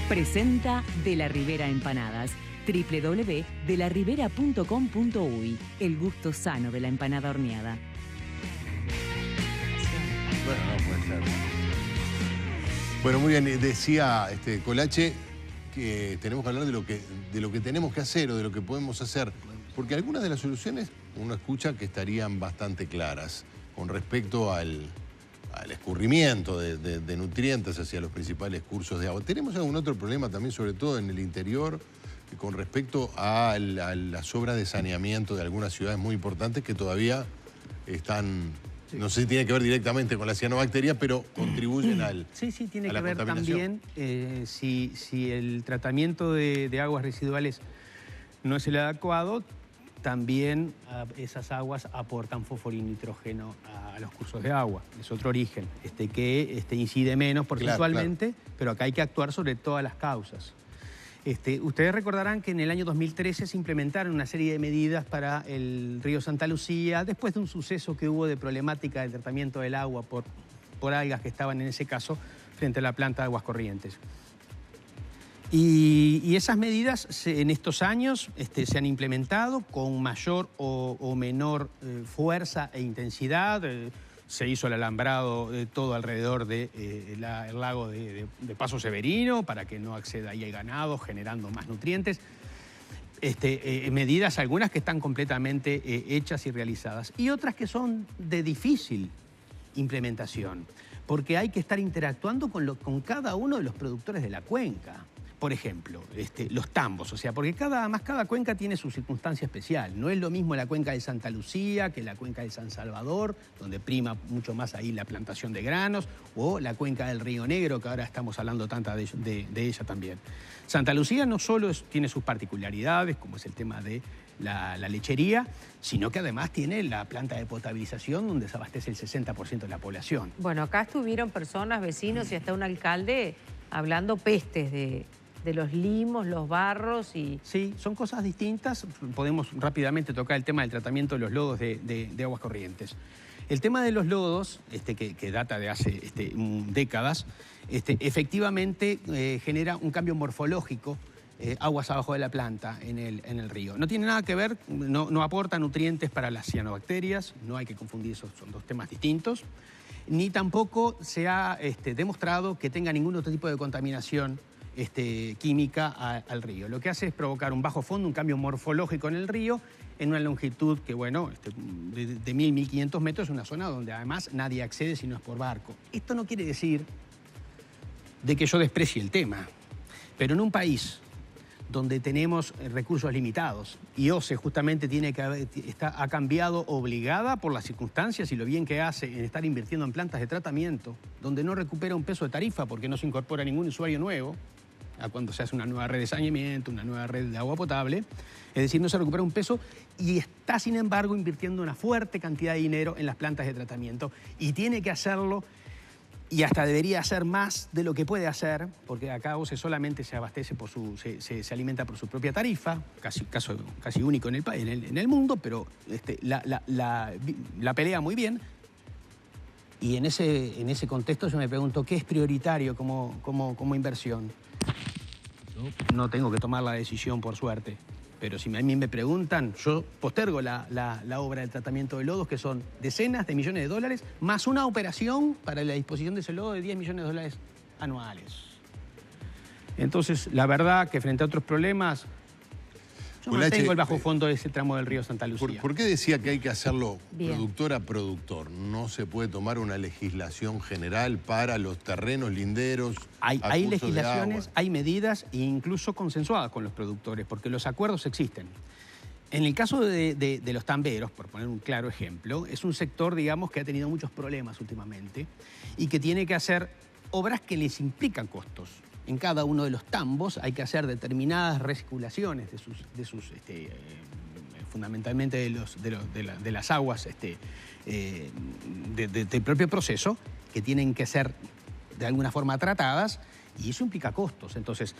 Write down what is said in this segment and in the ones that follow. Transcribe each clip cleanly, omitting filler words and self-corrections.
Presenta De la Ribera Empanadas. www.delarribera.com.uy. El gusto sano de la empanada horneada. Bueno, no puede ser. Bueno, muy bien. Decía Colache que tenemos que hablar de lo que tenemos que hacer o de lo que podemos hacer. Porque algunas de las soluciones uno escucha que estarían bastante claras con respecto al escurrimiento de nutrientes hacia los principales cursos de agua. ¿Tenemos algún otro problema también, sobre todo en el interior, con respecto a las obras de saneamiento de algunas ciudades muy importantes que todavía están, no sé si tiene que ver directamente con la cianobacteria, pero contribuyen al Sí, tiene que ver también si el tratamiento de aguas residuales no es el adecuado, también esas aguas aportan fósforo y nitrógeno a los cursos de agua. Es otro origen, que incide menos porcentualmente, claro. Pero acá hay que actuar sobre todas las causas. Ustedes recordarán que en el año 2013 se implementaron una serie de medidas para el río Santa Lucía, después de un suceso que hubo de problemática del tratamiento del agua por algas que estaban en ese caso frente a la planta de Aguas Corrientes. Y esas medidas en estos años se han implementado con mayor o menor fuerza e intensidad. Se hizo el alambrado todo alrededor del lago de Paso Severino para que no acceda ahí el ganado, generando más nutrientes. Medidas algunas que están completamente hechas y realizadas y otras que son de difícil implementación porque hay que estar interactuando con cada uno de los productores de la cuenca. Por ejemplo, los tambos, o sea, porque cada cuenca tiene su circunstancia especial. No es lo mismo la cuenca de Santa Lucía que la cuenca de San Salvador, donde prima mucho más ahí la plantación de granos, o la cuenca del Río Negro, que ahora estamos hablando tanto de ella también. Santa Lucía no solo tiene sus particularidades, como es el tema de la lechería, sino que además tiene la planta de potabilización donde se abastece el 60% de la población. Bueno, acá estuvieron personas, vecinos y hasta un alcalde hablando pestes de los limos, los barros y... Sí, son cosas distintas. Podemos rápidamente tocar el tema del tratamiento de los lodos de Aguas Corrientes. El tema de los lodos, que data de hace décadas, efectivamente genera un cambio morfológico aguas abajo de la planta en el río. No tiene nada que ver, no aporta nutrientes para las cianobacterias, no hay que confundir esos, son dos temas distintos, ni tampoco se ha demostrado que tenga ningún otro tipo de contaminación química al río. Lo que hace es provocar un bajo fondo, un cambio morfológico en el río, en una longitud que, bueno, de 1.000, 1.500 metros, es una zona donde además nadie accede si no es por barco. Esto no quiere decir de que yo desprecie el tema, pero en un país donde tenemos recursos limitados y OCE justamente ha cambiado obligada por las circunstancias y lo bien que hace en estar invirtiendo en plantas de tratamiento, donde no recupera un peso de tarifa porque no se incorpora ningún usuario nuevo, a cuando se hace una nueva red de saneamiento, una nueva red de agua potable, es decir, no se recupera un peso y está, sin embargo, invirtiendo una fuerte cantidad de dinero en las plantas de tratamiento y tiene que hacerlo y hasta debería hacer más de lo que puede hacer, porque acá OCE solamente se abastece se alimenta por su propia tarifa, casi único en el mundo, pero la pelea muy bien. Y en ese contexto yo me pregunto, ¿qué es prioritario como inversión? No tengo que tomar la decisión, por suerte. Pero si a mí me preguntan, yo postergo la obra del tratamiento de lodos, que son decenas de millones de dólares, más una operación para la disposición de ese lodo de 10 millones de dólares anuales. Entonces, la verdad que frente a otros problemas, yo mantengo el bajo fondo de ese tramo del río Santa Lucía. ¿Por qué decía que hay que hacerlo productor a productor? ¿No se puede tomar una legislación general para los terrenos linderos? Hay legislaciones, hay medidas e incluso consensuadas con los productores, porque los acuerdos existen. En el caso de los tamberos, por poner un claro ejemplo, es un sector, digamos, que ha tenido muchos problemas últimamente y que tiene que hacer obras que les implican costos. En cada uno de los tambos hay que hacer determinadas recirculaciones fundamentalmente de las aguas del propio proceso, que tienen que ser de alguna forma tratadas, y eso implica costos. Entonces,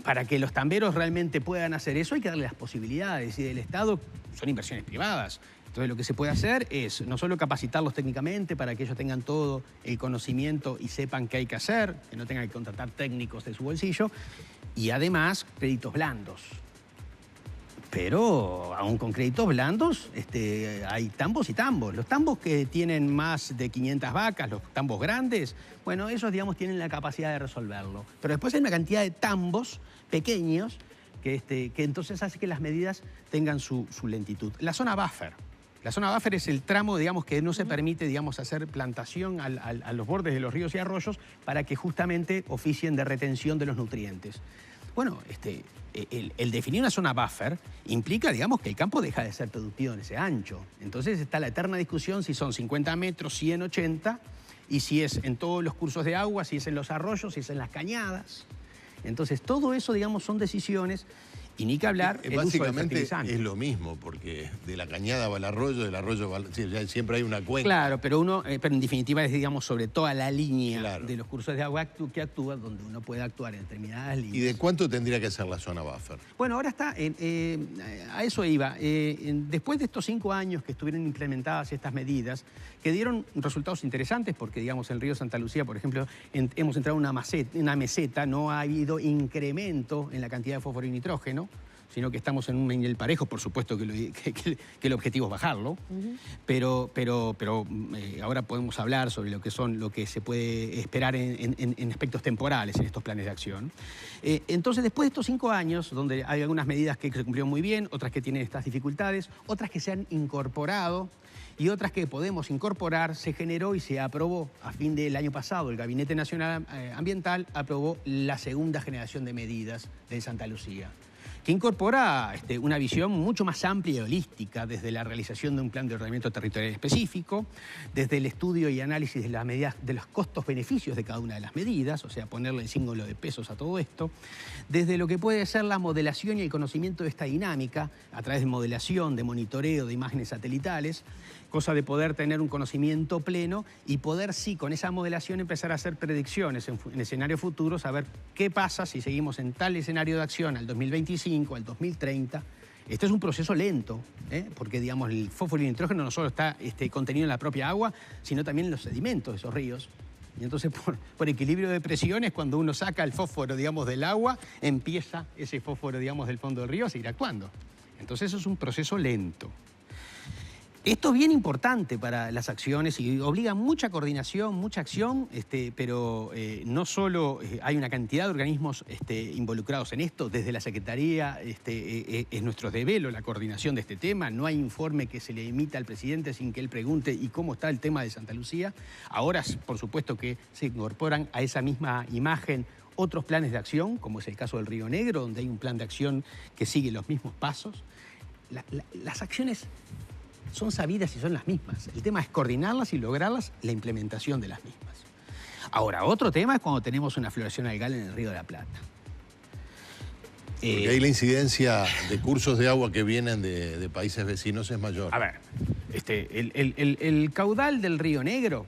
para que los tamberos realmente puedan hacer eso hay que darle las posibilidades, y del Estado son inversiones privadas. Entonces lo que se puede hacer es no solo capacitarlos técnicamente para que ellos tengan todo el conocimiento y sepan qué hay que hacer, que no tengan que contratar técnicos de su bolsillo, y además créditos blandos. Pero aún con créditos blandos hay tambos y tambos. Los tambos que tienen más de 500 vacas, los tambos grandes, bueno, esos digamos tienen la capacidad de resolverlo. Pero después hay una cantidad de tambos pequeños que entonces hace que las medidas tengan su lentitud. La zona buffer. La zona buffer es el tramo, digamos, que no se permite, digamos, hacer plantación a los bordes de los ríos y arroyos para que justamente oficien de retención de los nutrientes. Bueno, el definir una zona buffer implica, digamos, que el campo deja de ser productivo en ese ancho. Entonces está la eterna discusión si son 50 metros, 100, 80, y si es en todos los cursos de agua, si es en los arroyos, si es en las cañadas. Entonces todo eso, digamos, son decisiones. Y ni que hablar el uso de básicamente fertilizantes. es lo mismo, porque de la cañada va al arroyo, del arroyo va sí, ya siempre hay una cuenca. Claro, pero en definitiva es, digamos, sobre toda la línea Claro. de los cursos de agua que actúa, donde uno puede actuar en determinadas líneas. ¿Y de cuánto tendría que ser la zona buffer? Bueno, ahora está, a eso iba. Después de estos 5 años que estuvieron implementadas estas medidas, que dieron resultados interesantes, porque, digamos, en el río Santa Lucía, por ejemplo, hemos entrado en una meseta, no ha habido incremento en la cantidad de fósforo y nitrógeno, sino que estamos en un nivel parejo, por supuesto que el objetivo es bajarlo, pero ahora podemos hablar sobre lo que se puede esperar en aspectos temporales en estos planes de acción. Entonces, después de estos 5 años, donde hay algunas medidas que se cumplieron muy bien, otras que tienen estas dificultades, otras que se han incorporado y otras que podemos incorporar, se generó y se aprobó a fin del año pasado. El Gabinete Nacional Ambiental aprobó la segunda generación de medidas de Santa Lucía, que incorpora una visión mucho más amplia y holística, desde la realización de un plan de ordenamiento territorial específico, desde el estudio y análisis de las medidas, de los costos-beneficios de cada una de las medidas, o sea, ponerle el símbolo de pesos a todo esto, desde lo que puede ser la modelación y el conocimiento de esta dinámica, a través de modelación, de monitoreo, de imágenes satelitales, cosa de poder tener un conocimiento pleno y poder, sí, con esa modelación empezar a hacer predicciones en escenarios futuros, a ver qué pasa si seguimos en tal escenario de acción al 2025, al 2030. Este es un proceso lento, porque, digamos, el fósforo y el nitrógeno no solo está contenido en la propia agua, sino también en los sedimentos de esos ríos. Y entonces, por equilibrio de presiones, cuando uno saca el fósforo, digamos, del agua, empieza ese fósforo, digamos, del fondo del río a seguir actuando. Entonces, eso es un proceso lento. Esto es bien importante para las acciones y obliga mucha coordinación, mucha acción, pero no solo hay una cantidad de organismos involucrados en esto. Desde la Secretaría es nuestro deber la coordinación de este tema. No hay informe que se le emita al presidente sin que él pregunte ¿y cómo está el tema de Santa Lucía? Ahora, por supuesto que se incorporan a esa misma imagen otros planes de acción, como es el caso del Río Negro, donde hay un plan de acción que sigue los mismos pasos. Las acciones son sabidas y son las mismas. El tema es coordinarlas y lograrlas, la implementación de las mismas. Ahora, otro tema es cuando tenemos una floración algal en el Río de la Plata. Porque ahí la incidencia de cursos de agua que vienen de países vecinos es mayor. A ver, el caudal del Río Negro,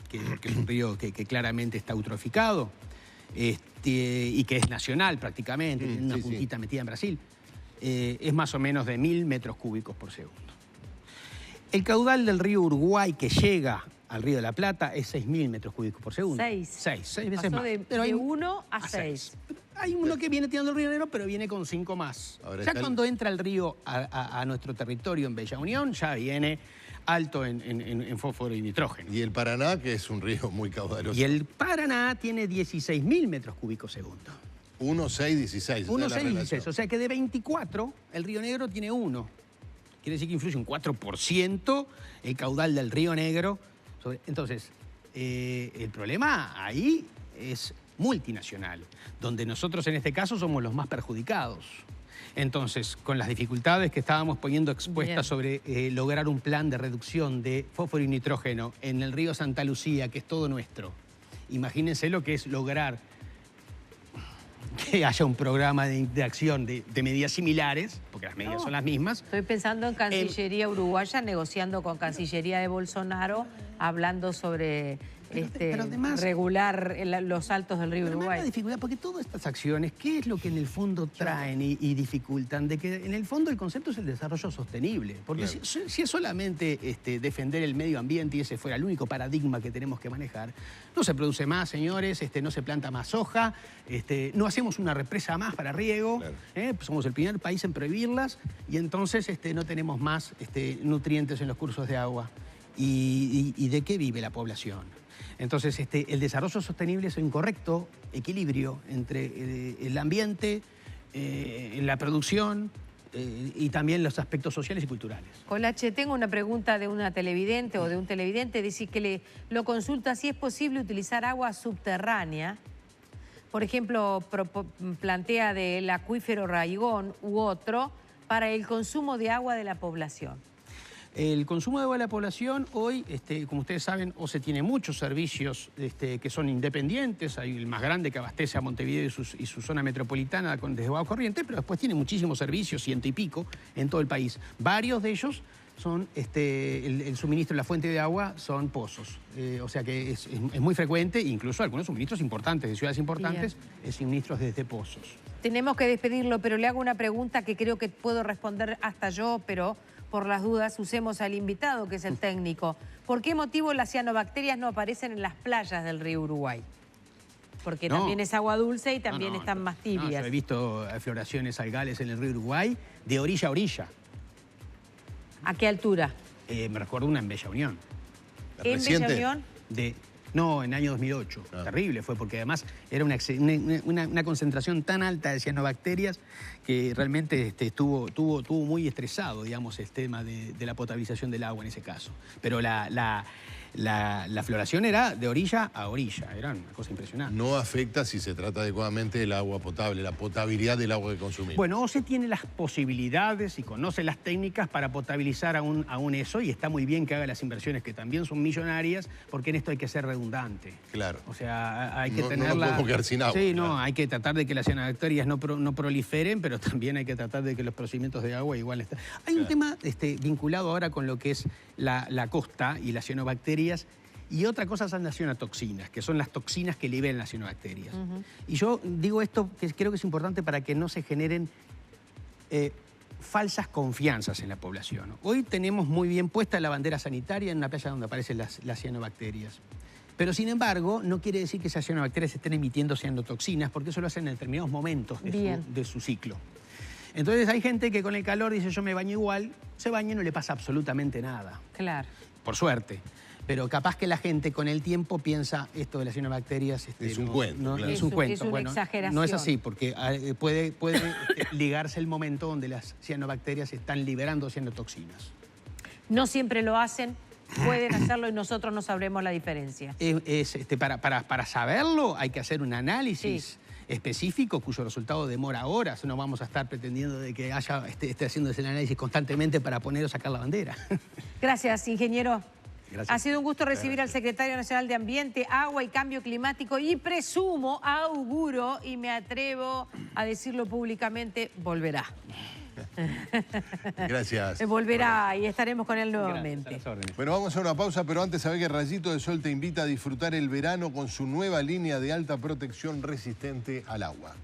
que es un río que claramente está eutroficado y que es nacional prácticamente, tiene una puntita metida en Brasil, es más o menos de 1000 metros cúbicos por segundo. El caudal del río Uruguay que llega al Río de la Plata es 6000 metros cúbicos por segundo. 6 veces Pasó más. de 1 a 6. Hay uno que viene tirando el Río Negro, pero viene con 5 más. Ahora Ya cuando entra el río a nuestro territorio en Bella Unión, ya viene alto en fósforo y nitrógeno. Y el Paraná, que es un río muy caudaloso. Y el Paraná tiene 16.000 metros cúbicos segundo. 1, 6, 16. 1, 6, 16. O sea que de 24, el Río Negro tiene 1. Quiere decir que influye un 4% el caudal del Río Negro. Entonces, el problema ahí es multinacional, donde nosotros en este caso somos los más perjudicados. Entonces, con las dificultades que estábamos poniendo expuestas sobre lograr un plan de reducción de fósforo y nitrógeno en el río Santa Lucía, que es todo nuestro, imagínense lo que es lograr que haya un programa de acción de medidas similares, porque las medidas son las mismas. Estoy pensando en Cancillería uruguaya, negociando con Cancillería de Bolsonaro, hablando sobre pero además, regular los saltos del río Uruguay. La dificultad, porque todas estas acciones, ¿qué es lo que en el fondo traen y dificultan? De que en el fondo el concepto es el desarrollo sostenible. Porque claro, si es solamente defender el medio ambiente y ese fuera el único paradigma que tenemos que manejar, no se produce más, señores, no se planta más soja, no hacemos una represa más para riego, claro. Pues somos el primer país en prohibirlas y entonces no tenemos más nutrientes en los cursos de agua. ¿Y de qué vive la población? Entonces, el desarrollo sostenible es un correcto equilibrio entre el ambiente, la producción y también los aspectos sociales y culturales. Colache, tengo una pregunta de una televidente o de un televidente. Dice que lo consulta si es posible utilizar agua subterránea. Por ejemplo, plantea del acuífero Raigón u otro para el consumo de agua de la población. El consumo de agua de la población hoy, como ustedes saben, o se tiene muchos servicios que son independientes. Hay el más grande que abastece a Montevideo y su zona metropolitana desde agua corriente, pero después tiene muchísimos servicios, 100 y pico, en todo el país. Varios de ellos son, el suministro de la fuente de agua son pozos. O sea que es muy frecuente, incluso algunos suministros importantes, de ciudades importantes, suministros desde pozos. Tenemos que despedirlo, pero le hago una pregunta que creo que puedo responder hasta yo, pero por las dudas usemos al invitado, que es el técnico. ¿Por qué motivo las cianobacterias no aparecen en las playas del río Uruguay? Porque también es agua dulce y también están más tibias. Yo he visto floraciones algales en el río Uruguay de orilla a orilla. ¿A qué altura? Me recuerdo una en Bella Unión. ¿En Bella Unión? No, en el año 2008. Ah. Terrible fue, porque además era una concentración tan alta de cianobacterias que realmente estuvo muy estresado, digamos, el tema de la potabilización del agua en ese caso. Pero la floración era de orilla a orilla, era una cosa impresionante. No afecta, si se trata adecuadamente, el agua potable, la potabilidad del agua que consumimos. Bueno, OCE tiene las posibilidades y conoce las técnicas para potabilizar aún eso, y está muy bien que haga las inversiones, que también son millonarias, porque en esto hay que ser redundante. Claro. O sea, hay que tenerla... No nos podemos quedar sin agua. Sí, no, claro. Hay que tratar de que las cianobacterias no proliferen, pero también hay que tratar de que los procedimientos de agua igual estén. Hay un tema vinculado ahora con lo que es la costa y las cianobacterias. Y otra cosa son las cianotoxinas, que son las toxinas que liberan las cianobacterias. Y yo digo esto, que creo que es importante para que no se generen falsas confianzas en la población. Hoy tenemos muy bien puesta la bandera sanitaria en una playa donde aparecen las cianobacterias. Pero, sin embargo, no quiere decir que esas cianobacterias estén emitiendo cianotoxinas, porque eso lo hacen en determinados momentos de su ciclo. Entonces hay gente que con el calor dice yo me baño igual, se baña y no le pasa absolutamente nada. Claro. Por suerte. Pero capaz que la gente con el tiempo piensa esto de las cianobacterias... es un cuento, claro. Es un cuento. Es una exageración. No es así, porque puede ligarse el momento donde las cianobacterias están liberando cianotoxinas. No siempre lo hacen, pueden hacerlo y nosotros no sabremos la diferencia. Para saberlo hay que hacer un análisis específico cuyo resultado demora horas. No vamos a estar pretendiendo de que esté haciendo ese análisis constantemente para poner o sacar la bandera. Gracias, ingeniero. Gracias. Ha sido un gusto recibir al secretario nacional de Ambiente, Agua y Cambio Climático y presumo, auguro y me atrevo a decirlo públicamente, volverá. Gracias. Volverá y estaremos con él nuevamente. Bueno, vamos a una pausa, pero antes saber que Rayito de Sol te invita a disfrutar el verano con su nueva línea de alta protección resistente al agua.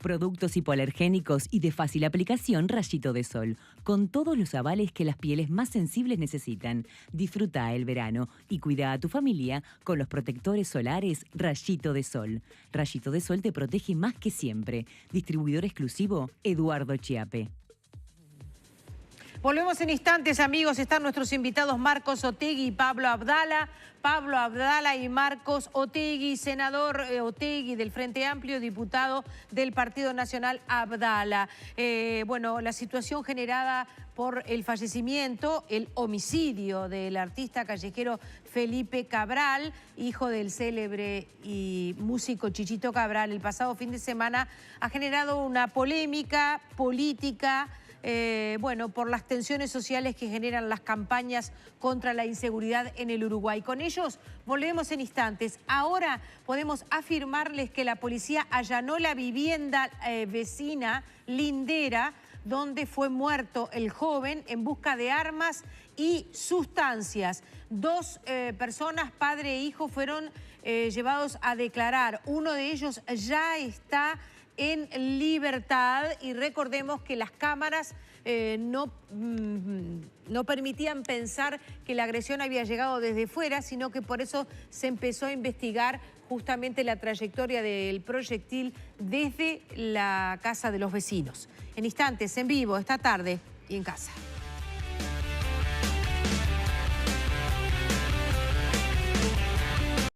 Productos hipoalergénicos y de fácil aplicación Rayito de Sol, con todos los avales que las pieles más sensibles necesitan. Disfruta el verano y cuida a tu familia con los protectores solares Rayito de Sol. Rayito de Sol te protege más que siempre. Distribuidor exclusivo Eduardo Chiape. Volvemos en instantes, amigos. Están nuestros invitados Marcos Otegui y Pablo Abdala. Pablo Abdala y Marcos Otegui, senador Otegui del Frente Amplio, diputado del Partido Nacional Abdala. Bueno, la situación generada por el fallecimiento, el homicidio del artista callejero Felipe Cabral, hijo del célebre y músico Chichito Cabral, el pasado fin de semana ha generado una polémica política, bueno, por las tensiones sociales que generan las campañas contra la inseguridad en el Uruguay. Con ellos volvemos en instantes. Ahora podemos afirmarles que la policía allanó la vivienda vecina lindera donde fue muerto el joven en busca de armas y sustancias. 2 personas, padre e hijo, fueron llevados a declarar. Uno de ellos ya está en libertad y recordemos que las cámaras no permitían pensar que la agresión había llegado desde fuera, sino que por eso se empezó a investigar justamente la trayectoria del proyectil desde la casa de los vecinos. En instantes, en vivo, esta tarde y en casa.